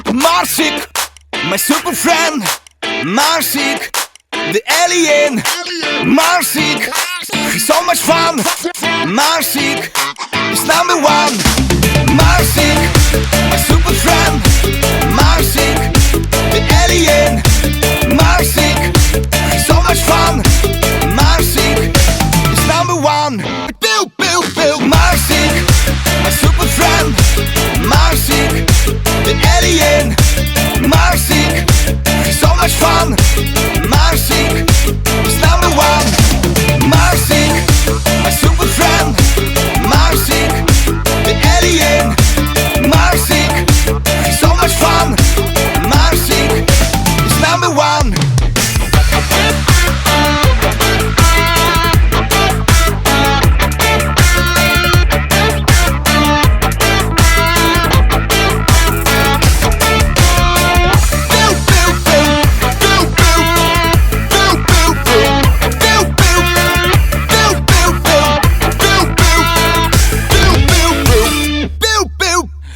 Marsik, my super friend. Marsik, the alien. Marsik, he's so much fun. Marsik is number one. Marsik, my super friend. Marsik, the alien. Marsik, he's so much fun. Marsik is number one. Bill, Bill, Bill. Marsik, my super friend. Marsik, the alien. Marsik, he's so much fun. Marsik is number one. Marsik, my super friend. Marsik, the alien. Marsik, he's so much fun. Marsik is number one.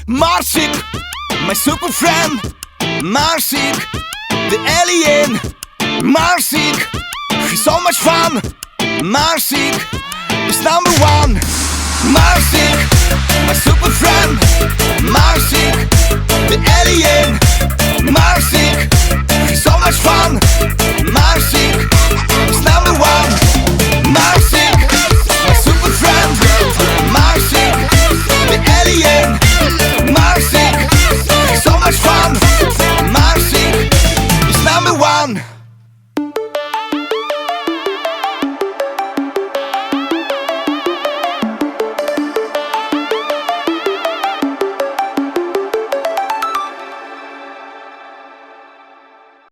Marsik, my super friend. Marsik, the alien. Marsik, he's so much fun. Marsik is number one. Marsik, my super friend. Marsik,